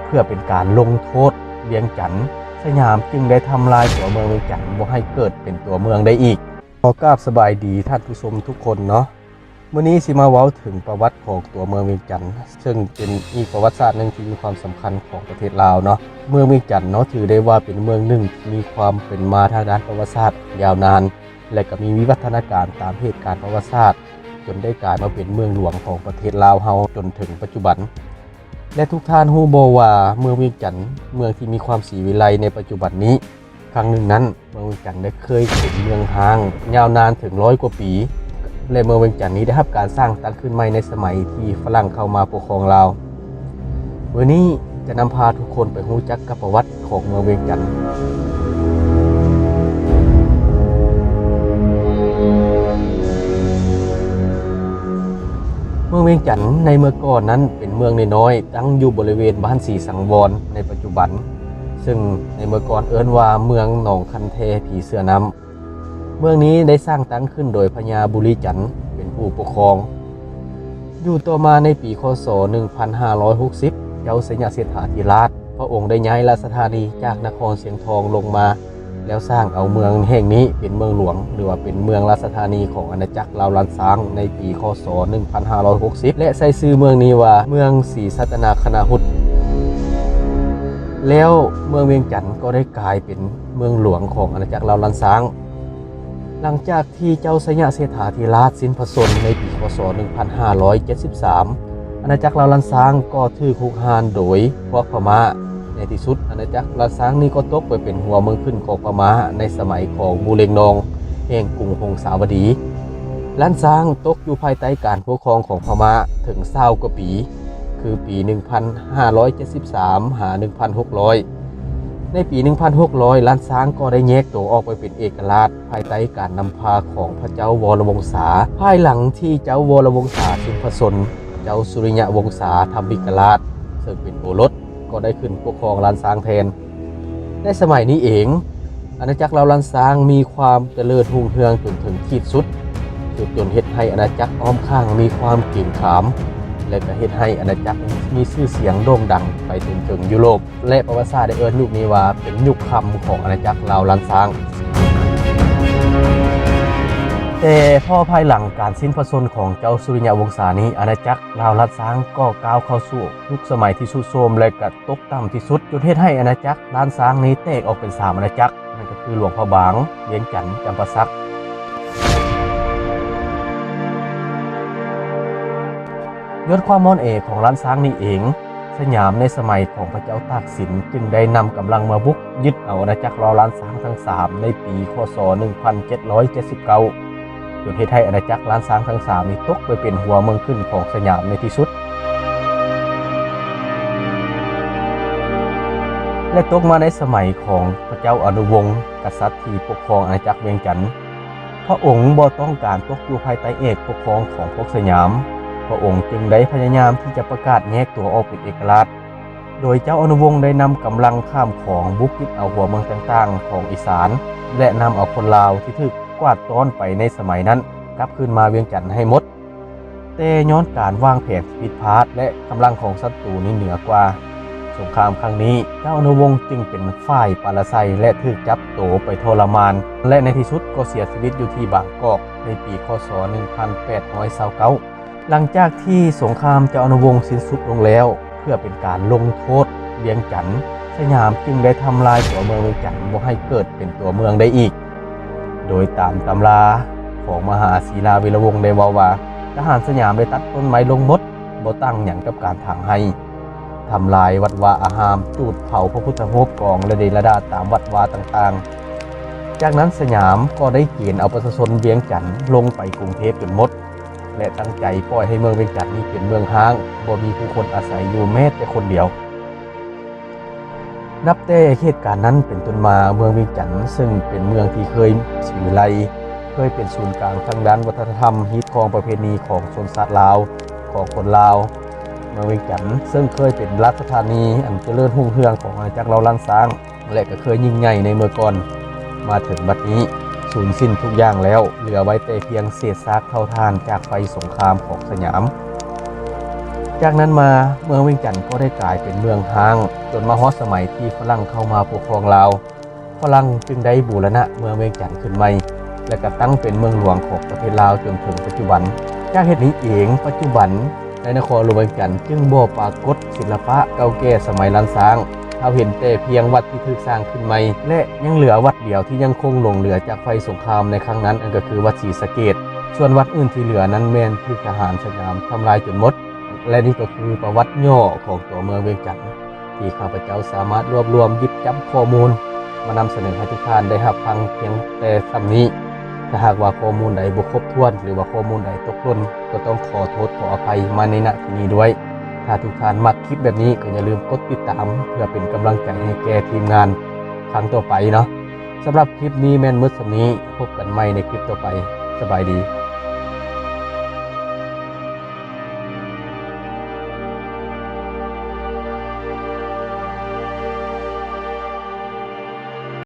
เพื่อเป็นการลงโทษเวียงจันทน์สยามจึงได้ทำลายตัวเมืองเวียงจันทน์บ่ให้เกิดเป็นตัวเมืองได้อีกขอกราบสบายดีท่านผู้ชมทุกคนเนาะมื้อนี้สิมาเว้าถึงประวัติของตัวเมืองเวียงจันทน์ซึ่งเป็นอีกประวัติศาสตร์หนึ่งที่มีความสำคัญของประเทศลาวเนาะเมืองเวียงจันทน์เนาะถือได้ว่าเป็นเมืองหนึ่งที่มีความเป็นมาทางด้านประวัติศาสตร์ยาวนานและก็มีวิวัฒนาการตามเหตุการณ์ประวัติศาสตร์จนได้กลายมาเป็นเมืองหลวงของประเทศลาวเฮาจนถึงปัจจุบันและทุกท่านฮู้บ่ว่าเมืองเวียงจันทน์เมืองที่มีความศรีวิไลในปัจจุบันนี้ครั้งหนึ่งนั้นเมืองเวียงจันทน์ได้เคยเป็นเมืองร้างยาวนานถึง100 กว่าปีและเมืองเวียงจันทน์นี้ได้รับการสร้างตั้งขึ้นใหม่ในสมัยที่ฝรั่งเข้ามาปกครองลาววันนี้จะนำพาทุกคนไปรู้จักกับประวัติของเมืองเวียงจันทน์เมืองเวียงจันทน์ในเมื่อก่อนนั้นเป็นเมืองน้อยๆตั้งอยู่บริเวณบ้านศรีสังวรในปัจจุบันซึ่งในเมื่อก่อนเอิ้นว่าเมืองหนองคันเทผีเสื้อน้ำเมืองนี้ได้สร้างตั้งขึ้นโดยพญาบุรีจันทน์เป็นผู้ปกครองอยู่ต่อมาในปีคศ 1560 เจ้าสยามเศรษฐาธิราชพระองค์ได้ย้ายราชธานีจากนครเสียงทองลงมาแล้วสร้างเอาเมืองแห่งนี้เป็นเมืองหลวงหรือว่าเป็นเมืองราชธานีของอาณาจักรลาวลันซางในปีคศ 1560 และใช้ชื่อเมืองนี้ว่าเมืองศรีสัตนาคณาหุตแล้วเมืองเวียงจันทน์ก็ได้กลายเป็นเมืองหลวงของอาณาจักรลาวลันซางหลังจากที่เจ้าสยามเศรษฐาธิราชสิ้นพระชนม์ในปีคศ 1573 อาณาจักรลาวลันซางก็ถูกคุกคามโดยพวกพม่าในที่สุดอาณาจักรลาวลันซางนี้ก็ตกไปเป็นหัวเมืองขึ้นของพม่าในสมัยของบูเรงนองแห่งกรุงหงสาวดีลันซางตกอยู่ภายใต้การปกครองของพม่าถึง20 กว่าปีคือปี 1573 หา 1600 ในปี 1600 ลันซางก็ได้แยกตัวออกไปเป็นเอกราชภายใต้การนำพาของพระเจ้าวรวงศาภายหลังที่เจ้าวรวงศาสิ้นพระชนม์เจ้าสุริยะวงศาธรรมิกราชซึ่งเป็นโอรสก็ได้ขึ้นปกครองลันซางแทนในสมัยนี้เองอาณาจักรลาวลันซางมีความเจริญรุ่งเรืองจนถึงขีดสุดจนเฮ็ดให้อาณาจักรอ้อมข้างมีความเก่งขามและก็เฮ็ดให้อาณาจักรมีชื่อเสียงโด่งดังไปถึงยุโรปและประวัติศาสตร์ได้เอิ้นลูกนี้ว่าเป็นยุคค่ำของอาณาจักรลาวลันซางแต่พอภายหลังการสิ้นพระชนม์ของเจ้าสุริยะวงศานี้อาณาจักรลาวลันซางก็ก้าวเข้าสู่ยุคสมัยที่ทรุดโทรมและก็ตกต่ำที่สุดจนเฮ็ดให้อาณาจักรลันซางนี้แตกออกเป็น3อาณาจักรนั่นก็คือหลวงพระบางเวียงจันทน์จำปาสักยศความม่อนเอกของลันซางนี้เองสยามในสมัยของพระเจ้าตากสินจึงได้นำกำลังมาบุกยึดเอาอาณาจักรลาวลันซางทั้ง3ในปีคศ 1779จนเฮ็ดให้อาณาจักรลันซางทั้ง3นี้ตกไปเป็นหัวเมืองขึ้นของสยามในที่สุดและตกมาในสมัยของพระเจ้าอนุวงศ์กษัตริย์ที่ปกครองอาณาจักรเวียงจันทน์พระองค์บ่ต้องการตกอยู่ภายใต้เอกปกครองของพวกสยามพระองค์จึงได้พยายามที่จะประกาศแยกตัวออกเป็นเอกราชโดยเจ้าอนุวงศ์ได้นำกำลังข้ามของบุกยึดเอาหัวเมืองต่างๆของอีสานและนำเอาคนลาวที่ถูกกวาดต้อนไปในสมัยนั้นกลับคืนมาเวียงจันทน์ให้หมดแต่ย้อนการวางแผนที่ผิดพลาดและกำลังของศัตรูนี้เหนือกว่าสงครามครั้งนี้เจ้าอนุวงศ์จึงเป็นฝ่ายปราศัยและถูกจับตัวไปทรมานและในที่สุดก็เสียชีวิตอยู่ที่บางกอกในปีคศ 1829หลังจากที่สงครามเจ้าอนุวงศ์สิ้นสุดลงแล้วเพื่อเป็นการลงโทษเวียงจันทน์สยามจึงได้ทำลายตัวเมืองเวียงจันทน์บ่ให้เกิดเป็นตัวเมืองได้อีกโดยตามตำราของมหาศิลาวีรวงศ์ได้ว่าทหารสยามได้ตัดต้นไม้ลงหมดบ่ตั้งหยังกับการถางให้ทำลายวัดวาอารามจูดเผาพระพุทธรูปกองและเดระดาตามวัดวาต่างๆจากนั้นสยามก็ได้เกณฑ์เอาประชาชนเวียงจันทน์ลงไปกรุงเทพจนหมดและตั้งใจปล่อยให้เมืองเวียงจันทน์นี้เป็นเมืองร้างบ่มีผู้คนอาศัยอยู่แม้แต่คนเดียวนับแต่เหตุการณ์นั้นเป็นต้นมาเมืองเวียงจันทน์ซึ่งเป็นเมืองที่เคยศรีวิไลเคยเป็นศูนย์กลางทางด้านวัฒนธรรมฮีตคองประเพณีของชนชาติลาวของคนลาวเมืองเวียงจันทน์ซึ่งเคยเป็นราชธานีอันเจริญรุ่งเรืองของอาณาจักรลาวลันซางและก็เคยยิ่งใหญ่ในเมื่อก่อนมาถึงบัดนี้สูญสิ้นทุกอย่างแล้วเหลือไว้แต่เพียงเศษซากเท่าทานจากไฟสงครามของสยาม จากนั้นมาเมืองเวียงจันทน์ก็ได้กลายเป็นเมืองห้างจนมาฮอดสมัยที่ฝรั่งเข้ามาปกครองลาวฝรั่งจึงได้บูรณะเมืองเวียงจันทน์ขึ้นใหม่และก็ตั้งเป็นเมืองหลวงของประเทศลาวจนถึงปัจจุบันจากเหตุนี้เองปัจจุบันในนครหลวงเวียงจันทน์จึงบ่ปรากฏศิลปะเก่าแก่สมัยล้านช้างเราเห็นแต่เพียงวัดที่ถูกสร้างขึ้นใหม่และยังเหลือวัดเดียวที่ยังคงหลงเหลือจากไฟสงครามในครั้งนั้นนั่นก็คือวัดศรีสะเกษส่วนวัดอื่นที่เหลือนั้นแม่นถูกทหารสยามทำลายจนหมดและนี่ก็คือประวัติย่อของตัวเมืองเวียงจันทน์ที่ข้าพเจ้าสามารถรวบรวมหยิบจับข้อมูลมานำเสนอให้ทุกท่านได้รับฟังเพียงแต่ส่ำนี้ถ้าหากว่าข้อมูลใดบ่ครบถ้วนหรือว่าข้อมูลใดตกหล่นก็ต้องขอโทษขออภัยมาในณที่นี้ด้วยถ้าทุกท่านมักคลิปแบบนี้ก็อย่าลืมกดติดตามเพื่อเป็นกำลังใจให้แก่ทีมงานครั้งต่อไปเนาะสำหรับคลิปนี้แม่นมืดส่ำนี้พบกันใหม่ในคลิปต่อไปสบายดี